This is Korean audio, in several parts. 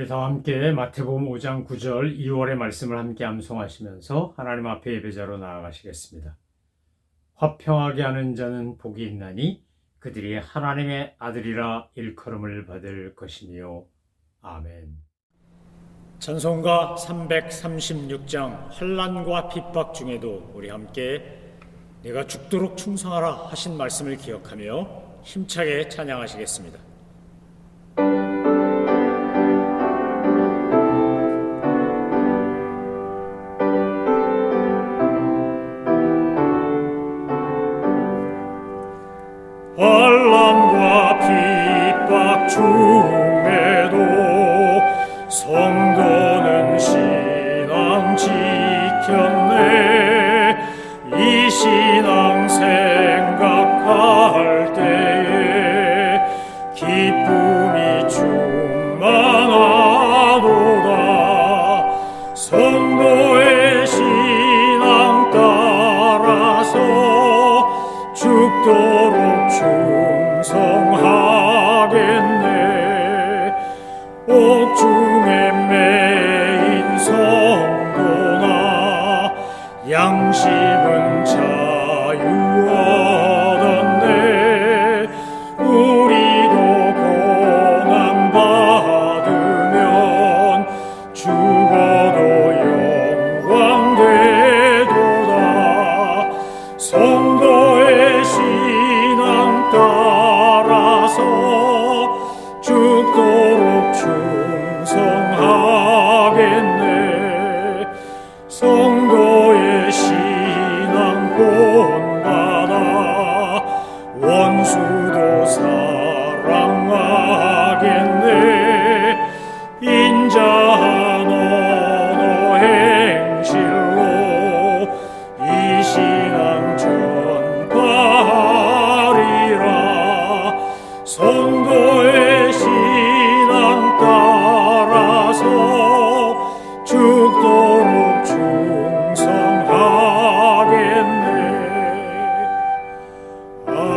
다 함께 마태복음 5장 9절 2월의 말씀을 함께 암송하시면서 하나님 앞에 예배자로 나아가시겠습니다. 화평하게 하는 자는 복이 있나니 그들이 하나님의 아들이라 일컬음을 받을 것이며. 아멘. 찬송가 336장 환난과 핍박 중에도 우리 함께 내가 죽도록 충성하라 하신 말씀을 기억하며 힘차게 찬양하시겠습니다. 환난과 핍박 중에도 성도는 신앙 지켰네. 이 신앙 생각할 때에 기쁨이 충만하도다. 성도의 신앙 따라서 죽도록 충성하겠네. 옥중에 매인 성도나 양심은 자유 얻었네. 우리도 고난 받으면 죽어도 영광 되도다. 성도의 신앙 따라서 죽도록 충성하겠네. 성도의 신앙 본받아 원수도 사랑하겠네. 인자한 언어 행실로 이 신앙 전파하리라. 성도의 신앙 따라서 죽도록 충성하겠네. 아멘.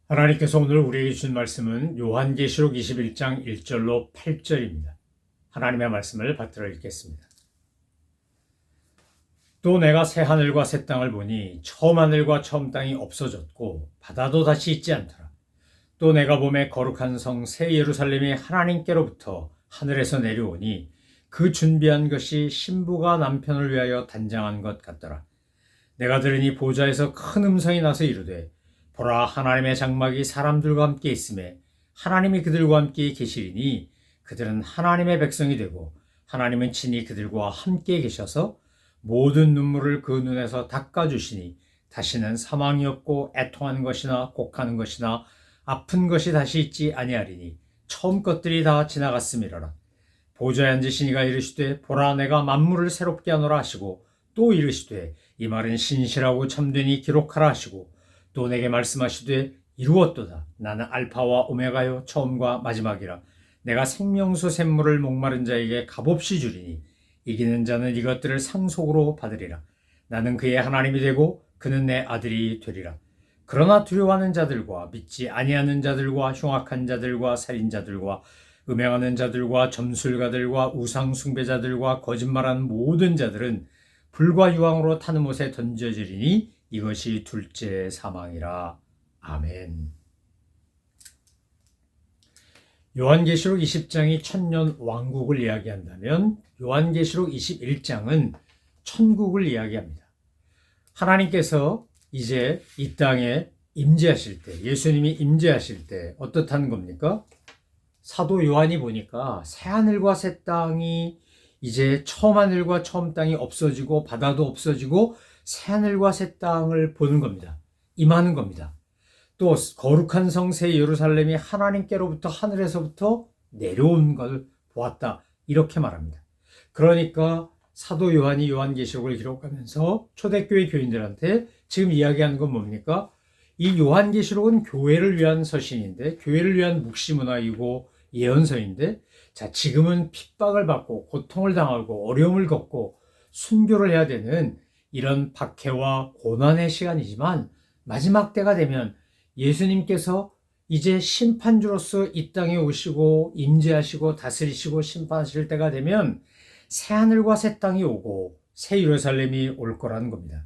하나님께서 오늘 우리에게 주신 말씀은 요한계시록 21장 1절로 8절입니다. 하나님의 말씀을 받들어 읽겠습니다. 또 내가 새 하늘과 새 땅을 보니 처음 하늘과 처음 땅이 없어졌고 바다도 다시 있지 않더라. 또 내가 보매 거룩한 성 새 예루살렘이 하나님께로부터 하늘에서 내려오니 그 준비한 것이 신부가 남편을 위하여 단장한 것 같더라. 내가 들으니 보좌에서 큰 음성이 나서 이르되 보라, 하나님의 장막이 사람들과 함께 있으매 하나님이 그들과 함께 계시리니 그들은 하나님의 백성이 되고 하나님은 친히 그들과 함께 계셔서 모든 눈물을 그 눈에서 닦아주시니 다시는 사망이 없고 애통하는 것이나 곡하는 것이나 아픈 것이 다시 있지 아니하리니 처음 것들이 다 지나갔음이라라. 보좌에 앉으신 이가 이르시되 보라, 내가 만물을 새롭게 하노라 하시고 또 이르시되 이 말은 신실하고 참되니 기록하라 하시고 또 내게 말씀하시되 이루었도다. 나는 알파와 오메가요 처음과 마지막이라. 내가 생명수 샘물을 목마른 자에게 값없이 주리니 이기는 자는 이것들을 상속으로 받으리라. 나는 그의 하나님이 되고 그는 내 아들이 되리라. 그러나 두려워하는 자들과 믿지 아니하는 자들과 흉악한 자들과 살인자들과 음행하는 자들과 점술가들과 우상 숭배자들과 거짓말하는 모든 자들은 불과 유황으로 타는 못에 던져지리니 이것이 둘째 사망이라. 아멘. 요한계시록 20장이 천년 왕국을 이야기한다면 요한계시록 21장은 천국을 이야기합니다. 하나님께서 이제 이 땅에 임재하실 때, 예수님이 임재하실 때 어떻다는 겁니까? 사도 요한이 보니까 새 하늘과 새 땅이 이제 처음 하늘과 처음 땅이 없어지고 바다도 없어지고 새 하늘과 새 땅을 보는 겁니다. 임하는 겁니다. 또 거룩한 성 새 예루살렘이 하나님께로부터 하늘에서부터 내려온 걸 보았다. 이렇게 말합니다. 그러니까 사도 요한이 요한계시록을 기록하면서 초대교회 교인들한테 지금 이야기하는 건 뭡니까? 이 요한계시록은 교회를 위한 서신인데, 교회를 위한 묵시문화이고 예언서인데, 자, 지금은 핍박을 받고 고통을 당하고 어려움을 겪고 순교를 해야 되는 이런 박해와 고난의 시간이지만 마지막 때가 되면 예수님께서 이제 심판주로서 이 땅에 오시고 임재하시고 다스리시고 심판하실 때가 되면 새하늘과 새 땅이 오고 새 예루살렘이 올 거라는 겁니다.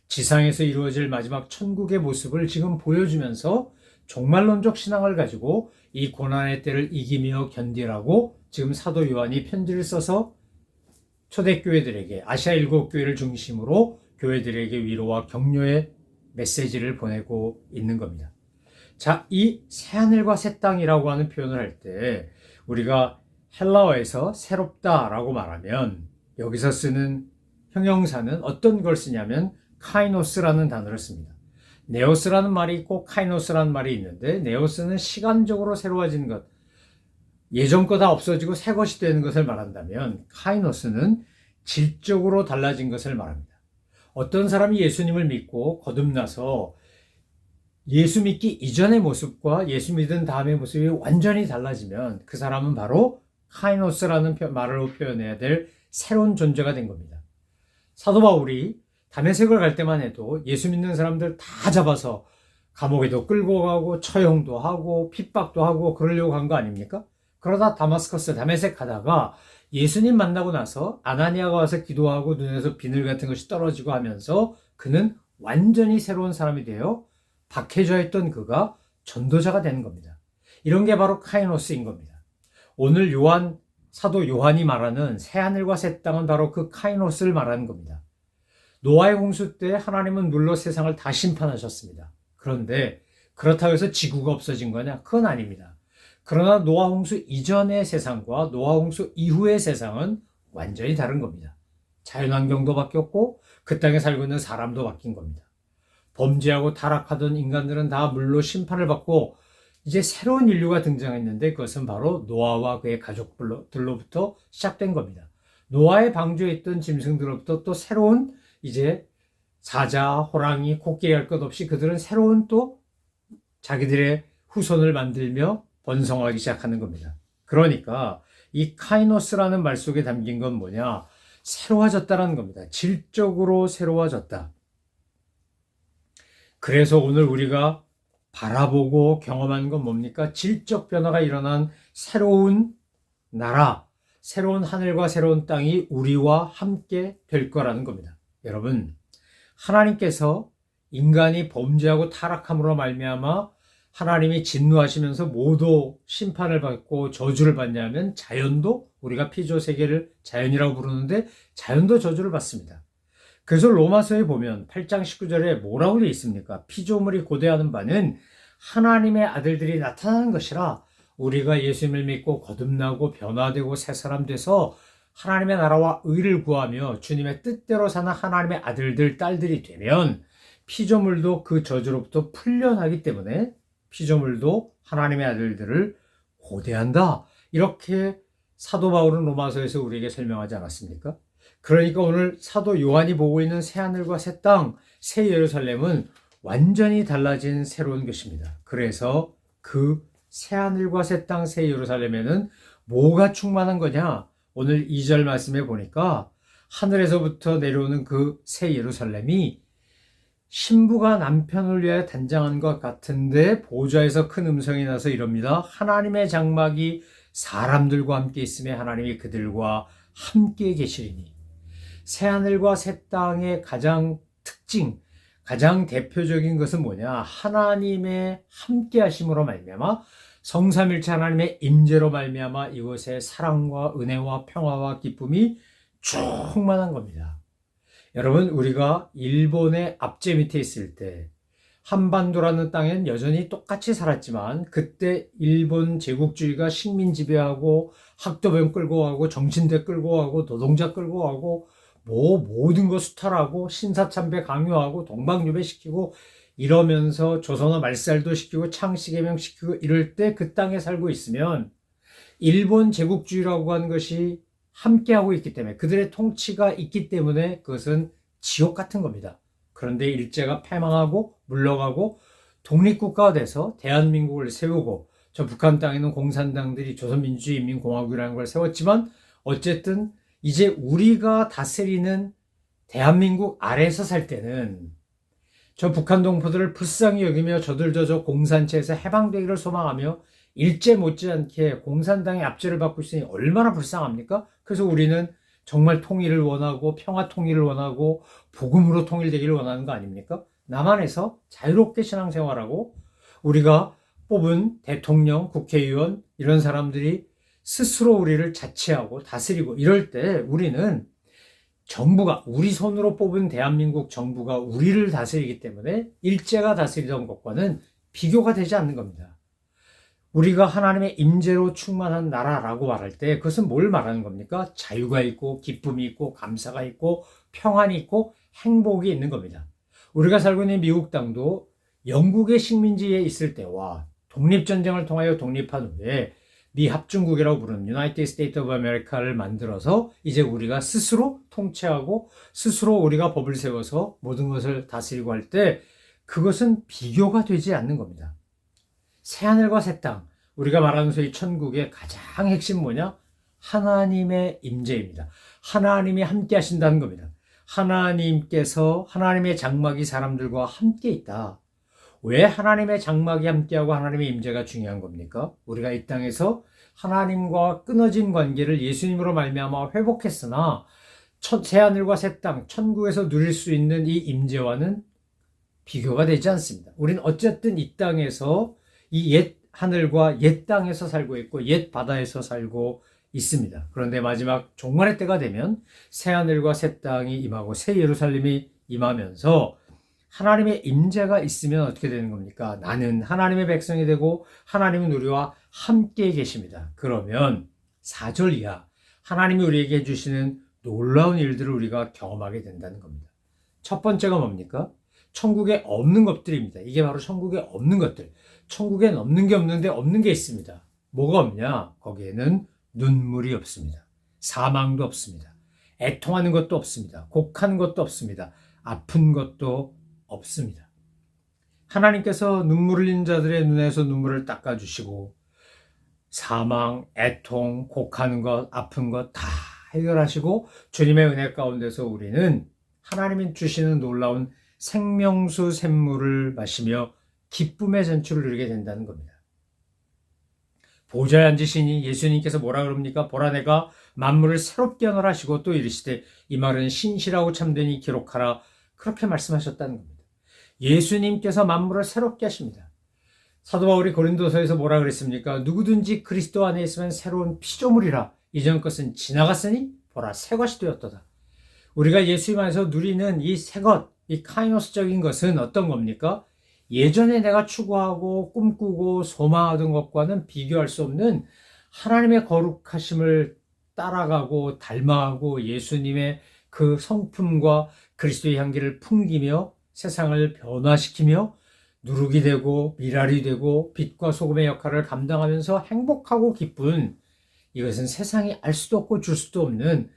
지상에서 이루어질 마지막 천국의 모습을 지금 보여주면서 종말론적 신앙을 가지고 이 고난의 때를 이기며 견디라고 지금 사도 요한이 편지를 써서 초대교회들에게, 아시아 7교회를 중심으로 교회들에게 위로와 격려의 메시지를 보내고 있는 겁니다. 자, 이 새하늘과 새 땅이라고 하는 표현을 할 때 우리가 헬라어에서 새롭다라고 말하면 여기서 쓰는 형용사는 어떤 걸 쓰냐면 카이노스라는 단어를 씁니다. 네오스라는 말이 있고 카이노스라는 말이 있는데, 네오스는 시간적으로 새로워진 것, 예전 거 다 없어지고 새 것이 되는 것을 말한다면, 카이노스는 질적으로 달라진 것을 말합니다. 어떤 사람이 예수님을 믿고 거듭나서 예수 믿기 이전의 모습과 예수 믿은 다음의 모습이 완전히 달라지면 그 사람은 바로 카이노스라는 말로 표현해야 될 새로운 존재가 된 겁니다. 사도 바울이 다메섹을 갈 때만 해도 예수 믿는 사람들 다 잡아서 감옥에도 끌고 가고 처형도 하고 핍박도 하고 그러려고 한 거 아닙니까? 그러다 다메섹 가다가 예수님 만나고 나서 아나니아가 와서 기도하고 눈에서 비늘 같은 것이 떨어지고 하면서 그는 완전히 새로운 사람이 되어 박해져 있던 그가 전도자가 되는 겁니다. 이런 게 바로 카이노스인 겁니다. 오늘 사도 요한이 말하는 새하늘과 새 땅은 바로 그 카이노스를 말하는 겁니다. 노아의 홍수 때 하나님은 물로 세상을 다 심판하셨습니다. 그런데 그렇다고 해서 지구가 없어진 거냐? 그건 아닙니다. 그러나 노아 홍수 이전의 세상과 노아 홍수 이후의 세상은 완전히 다른 겁니다. 자연환경도 바뀌었고 그 땅에 살고 있는 사람도 바뀐 겁니다. 범죄하고 타락하던 인간들은 다 물로 심판을 받고 이제 새로운 인류가 등장했는데 그것은 바로 노아와 그의 가족들로부터 시작된 겁니다. 노아의 방주에 있던 짐승들로부터 또 새로운 이제 사자, 호랑이, 코끼리 할 것 없이 그들은 새로운 또 자기들의 후손을 만들며 번성하기 시작하는 겁니다. 그러니까 이 카이노스라는 말 속에 담긴 건 뭐냐? 새로워졌다는 겁니다. 질적으로 새로워졌다. 그래서 오늘 우리가 바라보고 경험한 건 뭡니까? 질적 변화가 일어난 새로운 나라, 새로운 하늘과 새로운 땅이 우리와 함께 될 거라는 겁니다. 여러분, 하나님께서 인간이 범죄하고 타락함으로 말미암아 하나님이 진노하시면서 모두 심판을 받고 저주를 받냐면 자연도, 우리가 피조 세계를 자연이라고 부르는데 자연도 저주를 받습니다. 그래서 로마서에 보면 8장 19절에 뭐라고 되어 있습니까? 피조물이 고대하는 바는 하나님의 아들들이 나타나는 것이라, 우리가 예수님을 믿고 거듭나고 변화되고 새 사람 돼서 하나님의 나라와 의를 구하며 주님의 뜻대로 사는 하나님의 아들들, 딸들이 되면 피조물도 그 저주로부터 풀려나기 때문에 피조물도 하나님의 아들들을 고대한다. 이렇게 사도 바울은 로마서에서 우리에게 설명하지 않았습니까? 그러니까 오늘 사도 요한이 보고 있는 새하늘과 새 땅, 새 예루살렘은 완전히 달라진 새로운 것입니다. 그래서 그 새하늘과 새 땅, 새 예루살렘에는 뭐가 충만한 거냐? 오늘 2절 말씀에 보니까 하늘에서부터 내려오는 그 새 예루살렘이 신부가 남편을 위하여 단장한 것 같은데 보좌에서 큰 음성이 나서 이럽니다. 하나님의 장막이 사람들과 함께 있음에 하나님이 그들과 함께 계시리니. 새하늘과 새 땅의 가장 특징, 가장 대표적인 것은 뭐냐? 하나님의 함께 하심으로 말미암아, 성삼일체 하나님의 임재로 말미암아 이곳에 사랑과 은혜와 평화와 기쁨이 충만한 겁니다. 여러분, 우리가 일본의 압제 밑에 있을 때 한반도라는 땅엔 여전히 똑같이 살았지만 그때 일본 제국주의가 식민 지배하고 학도병 끌고 가고 정신대 끌고 가고 노동자 끌고 가고 모든 거 수탈하고 신사참배 강요하고 동방유배시키고 이러면서 조선어 말살도 시키고 창씨개명 시키고 이럴 때 그 땅에 살고 있으면 일본 제국주의라고 하는 것이 함께하고 있기 때문에, 그들의 통치가 있기 때문에 그것은 지옥 같은 겁니다. 그런데 일제가 패망하고 물러가고 독립국가가 돼서 대한민국을 세우고 저 북한 땅에 있는 공산당들이 조선민주주의인민공화국이라는 걸 세웠지만 어쨌든 이제 우리가 다스리는 대한민국 아래에서 살 때는 저 북한 동포들을 불쌍히 여기며 저들저저 공산체에서 해방되기를 소망하며 일제 못지않게 공산당의 압제를 받고 있으니 얼마나 불쌍합니까? 그래서 우리는 정말 통일을 원하고 평화 통일을 원하고 복음으로 통일되기를 원하는 거 아닙니까? 남한에서 자유롭게 신앙생활하고 우리가 뽑은 대통령, 국회의원 이런 사람들이 스스로 우리를 자치하고 다스리고 이럴 때 우리는 정부가 우리 손으로 뽑은 대한민국 정부가 우리를 다스리기 때문에 일제가 다스리던 것과는 비교가 되지 않는 겁니다. 우리가 하나님의 임재로 충만한 나라라고 말할 때 그것은 뭘 말하는 겁니까? 자유가 있고 기쁨이 있고 감사가 있고 평안이 있고 행복이 있는 겁니다. 우리가 살고 있는 미국 땅도 영국의 식민지에 있을 때와 독립전쟁을 통하여 독립한 후에 미합중국이라고 부르는 United States of America를 만들어서 이제 우리가 스스로 통치하고 스스로 우리가 법을 세워서 모든 것을 다스리고 할 때 그것은 비교가 되지 않는 겁니다. 새하늘과 새 땅, 우리가 말하는 소위 천국의 가장 핵심 뭐냐? 하나님의 임재입니다. 하나님이 함께 하신다는 겁니다. 하나님께서 하나님의 장막이 사람들과 함께 있다. 왜 하나님의 장막이 함께하고 하나님의 임재가 중요한 겁니까? 우리가 이 땅에서 하나님과 끊어진 관계를 예수님으로 말미암아 회복했으나 새하늘과 새 땅, 천국에서 누릴 수 있는 이 임재와는 비교가 되지 않습니다. 우리는 어쨌든 이 땅에서 이 옛 하늘과 옛 땅에서 살고 있고 옛 바다에서 살고 있습니다. 그런데 마지막 종말의 때가 되면 새 하늘과 새 땅이 임하고 새 예루살렘이 임하면서 하나님의 임재가 있으면 어떻게 되는 겁니까? 나는 하나님의 백성이 되고 하나님은 우리와 함께 계십니다. 그러면 4절 이하 하나님이 우리에게 해주시는 놀라운 일들을 우리가 경험하게 된다는 겁니다. 첫 번째가 뭡니까? 천국에 없는 것들입니다. 이게 바로 천국에 없는 것들. 천국엔 없는 게 없는데 없는 게 있습니다. 뭐가 없냐? 거기에는 눈물이 없습니다. 사망도 없습니다. 애통하는 것도 없습니다. 곡하는 것도 없습니다. 아픈 것도 없습니다. 하나님께서 눈물 흘린 자들의 눈에서 눈물을 닦아주시고 사망, 애통, 곡하는 것, 아픈 것 다 해결하시고 주님의 은혜 가운데서 우리는 하나님이 주시는 놀라운 생명수 샘물을 마시며 기쁨의 전출을 누리게 된다는 겁니다. 보좌에 앉으시니 예수님께서 뭐라 그럽니까? 보라 내가 만물을 새롭게 하시고 또 이르시되 이 말은 신실하고 참되니 기록하라. 그렇게 말씀하셨다는 겁니다. 예수님께서 만물을 새롭게 하십니다. 사도 바울이 고린도서에서 뭐라 그랬습니까? 누구든지 그리스도 안에 있으면 새로운 피조물이라. 이전 것은 지나갔으니 보라 새 것이 되었도다. 우리가 예수님 안에서 누리는 이 새 것, 이 카이노스적인 것은 어떤 겁니까? 예전에 내가 추구하고 꿈꾸고 소망하던 것과는 비교할 수 없는 하나님의 거룩하심을 따라가고 닮아가고 예수님의 그 성품과 그리스도의 향기를 풍기며 세상을 변화시키며 누룩이 되고 미랄이 되고 빛과 소금의 역할을 감당하면서 행복하고 기쁜 이것은 세상이 알 수도 없고 줄 수도 없는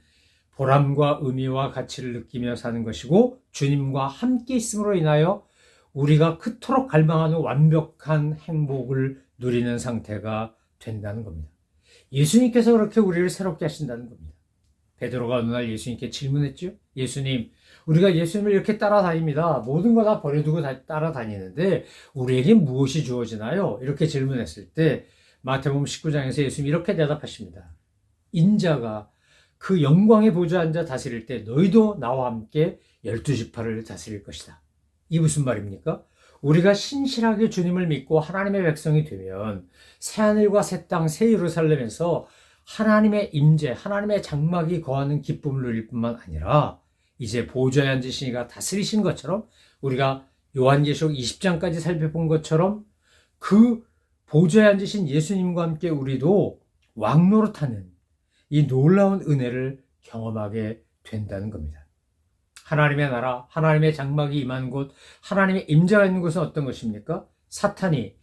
보람과 의미와 가치를 느끼며 사는 것이고 주님과 함께 있음으로 인하여 우리가 그토록 갈망하는 완벽한 행복을 누리는 상태가 된다는 겁니다. 예수님께서 그렇게 우리를 새롭게 하신다는 겁니다. 베드로가 어느 날 예수님께 질문했죠. 예수님, 우리가 예수님을 이렇게 따라다닙니다. 모든 거 다 버려두고 따라다니는데 우리에게 무엇이 주어지나요? 이렇게 질문했을 때 마태복음 19장에서 예수님이 이렇게 대답하십니다. 인자가 그 영광의 보좌에 앉아 다스릴 때 너희도 나와 함께 12지파를 다스릴 것이다. 이 무슨 말입니까? 우리가 신실하게 주님을 믿고 하나님의 백성이 되면 새하늘과 새 땅, 새 예루살렘에서 하나님의 임재, 하나님의 장막이 거하는 기쁨을 누릴 뿐만 아니라 이제 보좌에 앉으신 이가 다스리신 것처럼 우리가 요한계시록 20장까지 살펴본 것처럼 그 보좌에 앉으신 예수님과 함께 우리도 왕노릇하는 이 놀라운 은혜를 경험하게 된다는 겁니다. 하나님의 나라, 하나님의 장막이 임한 곳, 하나님의 임재가 있는 곳은 어떤 것입니까? 사탄이,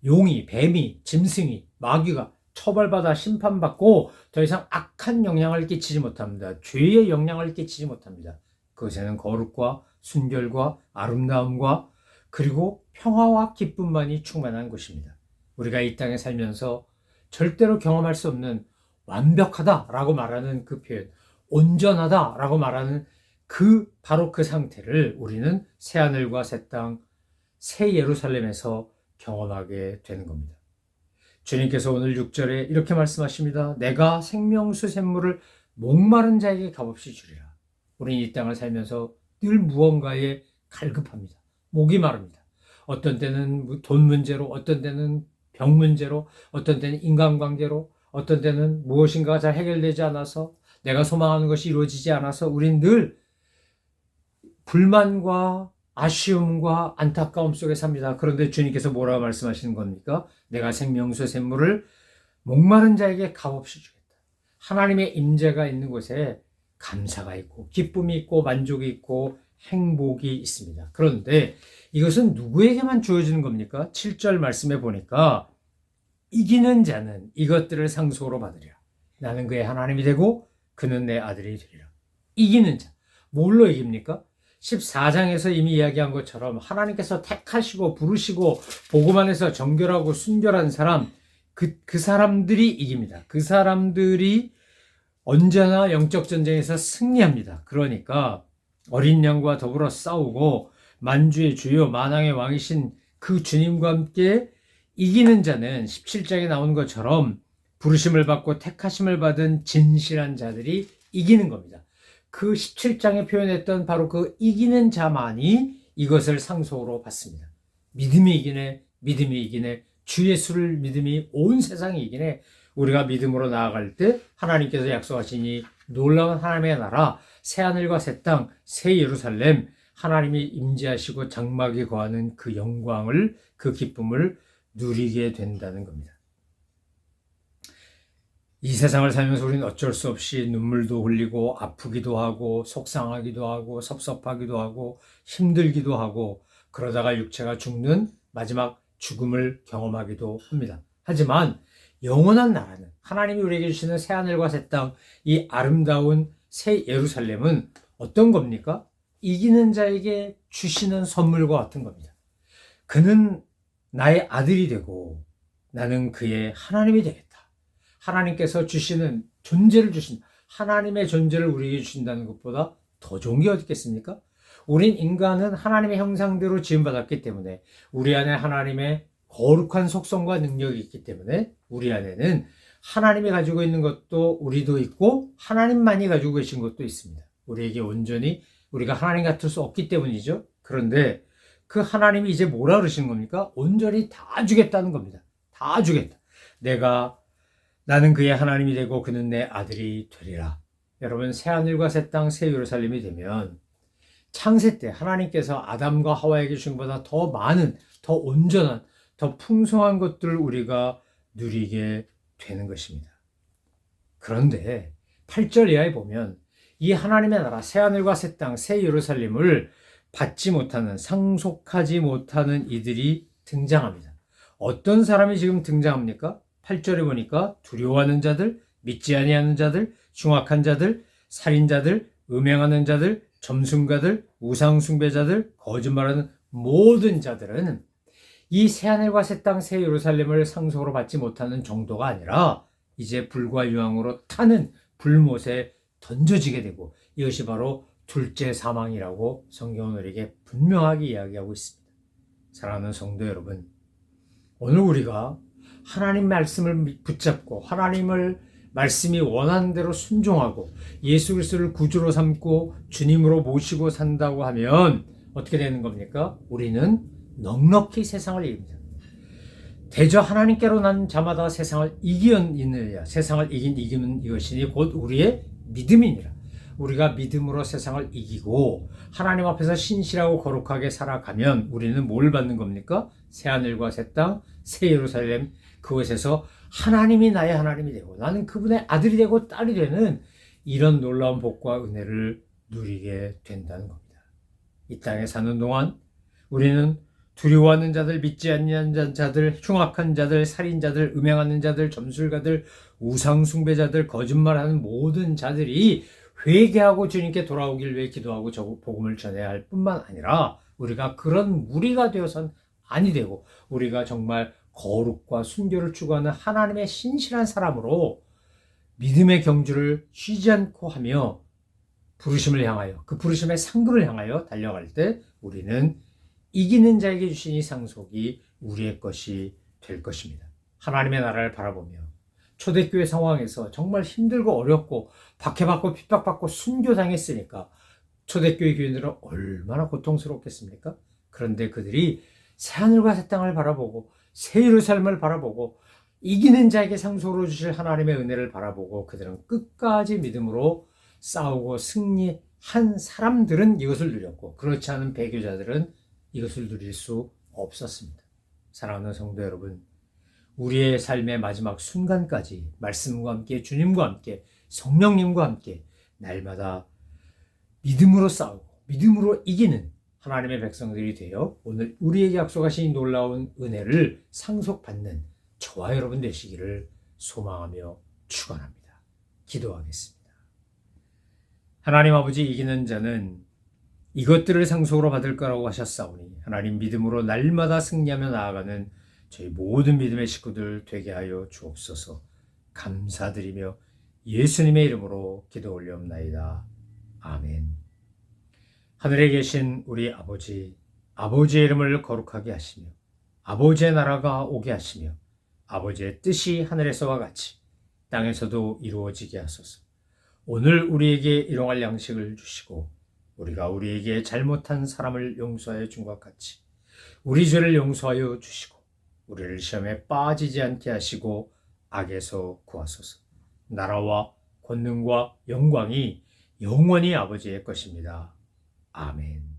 용이, 뱀이, 짐승이, 마귀가 처벌받아 심판받고 더 이상 악한 영향을 끼치지 못합니다. 죄의 영향을 끼치지 못합니다. 그것에는 거룩과 순결과 아름다움과 그리고 평화와 기쁨만이 충만한 곳입니다. 우리가 이 땅에 살면서 절대로 경험할 수 없는 완벽하다라고 말하는 그 표현, 온전하다라고 말하는 바로 그 상태를 우리는 새하늘과 새 땅, 새 예루살렘에서 경험하게 되는 겁니다. 주님께서 오늘 6절에 이렇게 말씀하십니다. 내가 생명수 샘물을 목마른 자에게 값없이 주리라. 우리는 이 땅을 살면서 늘 무언가에 갈급합니다. 목이 마릅니다. 어떤 때는 돈 문제로, 어떤 때는 병 문제로, 어떤 때는 인간관계로, 어떤 때는 무엇인가가 잘 해결되지 않아서, 내가 소망하는 것이 이루어지지 않아서 우린 늘 불만과 아쉬움과 안타까움 속에 삽니다. 그런데 주님께서 뭐라고 말씀하시는 겁니까? 내가 생명수 샘물을 목마른 자에게 값없이 주겠다. 하나님의 임재가 있는 곳에 감사가 있고 기쁨이 있고 만족이 있고 행복이 있습니다. 그런데 이것은 누구에게만 주어지는 겁니까? 7절 말씀에 보니까 이기는 자는 이것들을 상속으로 받으리라. 나는 그의 하나님이 되고 그는 내 아들이 되리라. 이기는 자. 뭘로 이깁니까? 14장에서 이미 이야기한 것처럼 하나님께서 택하시고 부르시고 복음 안에서 정결하고 순결한 사람, 그 사람들이 이깁니다. 그 사람들이 언제나 영적 전쟁에서 승리합니다. 그러니까 어린 양과 더불어 싸우고 만주의 주요 만왕의 왕이신 그 주님과 함께 이기는 자는 17장에 나오는 것처럼 부르심을 받고 택하심을 받은 진실한 자들이 이기는 겁니다. 그 17장에 표현했던 바로 그 이기는 자만이 이것을 상속으로 받습니다. 믿음이 이기네, 믿음이 이기네, 주 예수를 믿음이 온 세상이 이기네. 우리가 믿음으로 나아갈 때 하나님께서 약속하신 이 놀라운 하나님의 나라, 새하늘과 새 땅, 새 예루살렘, 하나님이 임재하시고 장막이 거하는 그 영광을, 그 기쁨을 누리게 된다는 겁니다. 이 세상을 살면서 우리는 어쩔 수 없이 눈물도 흘리고 아프기도 하고 속상하기도 하고 섭섭하기도 하고 힘들기도 하고 그러다가 육체가 죽는 마지막 죽음을 경험하기도 합니다. 하지만 영원한 나라는 하나님이 우리에게 주시는 새하늘과 새 땅, 이 아름다운 새 예루살렘은 어떤 겁니까? 이기는 자에게 주시는 선물과 같은 겁니다. 그는 나의 아들이 되고 나는 그의 하나님이 되겠다. 하나님께서 주시는 존재를 주신다. 하나님의 존재를 우리에게 주신다는 것보다 더 좋은 게 어디 있겠습니까? 우린 인간은 하나님의 형상대로 지음받았기 때문에 우리 안에 하나님의 거룩한 속성과 능력이 있기 때문에 우리 안에는 하나님이 가지고 있는 것도 우리도 있고 하나님만이 가지고 계신 것도 있습니다. 우리에게 온전히 우리가 하나님 같을 수 없기 때문이죠. 그런데 그 하나님이 이제 뭐라 그러시는 겁니까? 온전히 다 주겠다는 겁니다. 다 주겠다. 나는 그의 하나님이 되고 그는 내 아들이 되리라. 여러분, 새하늘과 새 땅, 새 예루살렘이 되면 창세 때 하나님께서 아담과 하와에게 주신 것보다 더 많은, 더 온전한, 더 풍성한 것들을 우리가 누리게 되는 것입니다. 그런데 8절 이하에 보면 이 하나님의 나라, 새하늘과 새 땅, 새 예루살렘을 받지 못하는, 상속하지 못하는 이들이 등장합니다. 어떤 사람이 지금 등장합니까? 8절에 보니까 두려워하는 자들, 믿지 아니하는 자들, 흉악한 자들, 살인자들, 음행하는 자들, 점순가들, 우상숭배자들, 거짓말하는 모든 자들은 이 새하늘과 새 땅, 새 예루살렘을 상속으로 받지 못하는 정도가 아니라 이제 불과 유황으로 타는 불못에 던져지게 되고 이것이 바로 둘째 사망이라고 성경은 우리에게 분명하게 이야기하고 있습니다. 사랑하는 성도 여러분, 오늘 우리가 하나님 말씀을 붙잡고 하나님을 말씀이 원하는 대로 순종하고 예수 그리스도를 구주로 삼고 주님으로 모시고 산다고 하면 어떻게 되는 겁니까? 우리는 넉넉히 세상을 이깁니다. 대저 하나님께로 난 자마다 세상을 이기느냐, 세상을 이기는 이것이니 곧 우리의 믿음이니라. 우리가 믿음으로 세상을 이기고 하나님 앞에서 신실하고 거룩하게 살아가면 우리는 뭘 받는 겁니까? 새하늘과 새 땅, 새 예루살렘, 그곳에서 하나님이 나의 하나님이 되고 나는 그분의 아들이 되고 딸이 되는 이런 놀라운 복과 은혜를 누리게 된다는 겁니다. 이 땅에 사는 동안 우리는 두려워하는 자들, 믿지 않는 자들, 흉악한 자들, 살인자들, 음행하는 자들, 점술가들, 우상숭배자들, 거짓말하는 모든 자들이 회개하고 주님께 돌아오길 위해 기도하고 복음을 전해야 할 뿐만 아니라 우리가 그런 무리가 되어선 아니 되고 우리가 정말 거룩과 순결을 추구하는 하나님의 신실한 사람으로 믿음의 경주를 쉬지 않고 하며 부르심을 향하여, 그 부르심의 상급을 향하여 달려갈 때 우리는 이기는 자에게 주신 이 상속이 우리의 것이 될 것입니다. 하나님의 나라를 바라보며 초대교회 상황에서 정말 힘들고 어렵고 박해받고 핍박받고 순교당했으니까 초대교회 교인들은 얼마나 고통스럽겠습니까? 그런데 그들이 새하늘과 새 땅을 바라보고 새 예루살렘을 바라보고 이기는 자에게 상속으로 주실 하나님의 은혜를 바라보고 그들은 끝까지 믿음으로 싸우고 승리한 사람들은 이것을 누렸고 그렇지 않은 배교자들은 이것을 누릴 수 없었습니다. 사랑하는 성도 여러분, 우리의 삶의 마지막 순간까지 말씀과 함께 주님과 함께 성령님과 함께 날마다 믿음으로 싸우고 믿음으로 이기는 하나님의 백성들이 되어 오늘 우리에게 약속하신 놀라운 은혜를 상속받는 저와 여러분 되시기를 소망하며 축원합니다. 기도하겠습니다. 하나님 아버지, 이기는 자는 이것들을 상속으로 받을 거라고 하셨사오니 하나님 믿음으로 날마다 승리하며 나아가는 저희 모든 믿음의 식구들 되게 하여 주옵소서. 감사드리며 예수님의 이름으로 기도 올려옵나이다. 아멘. 하늘에 계신 우리 아버지, 아버지의 이름을 거룩하게 하시며 아버지의 나라가 오게 하시며 아버지의 뜻이 하늘에서와 같이 땅에서도 이루어지게 하소서. 오늘 우리에게 일용할 양식을 주시고 우리가 우리에게 잘못한 사람을 용서하여 준 것 같이 우리 죄를 용서하여 주시고 우리를 시험에 빠지지 않게 하시고 악에서 구하소서. 나라와 권능과 영광이 영원히 아버지의 것입니다. 아멘.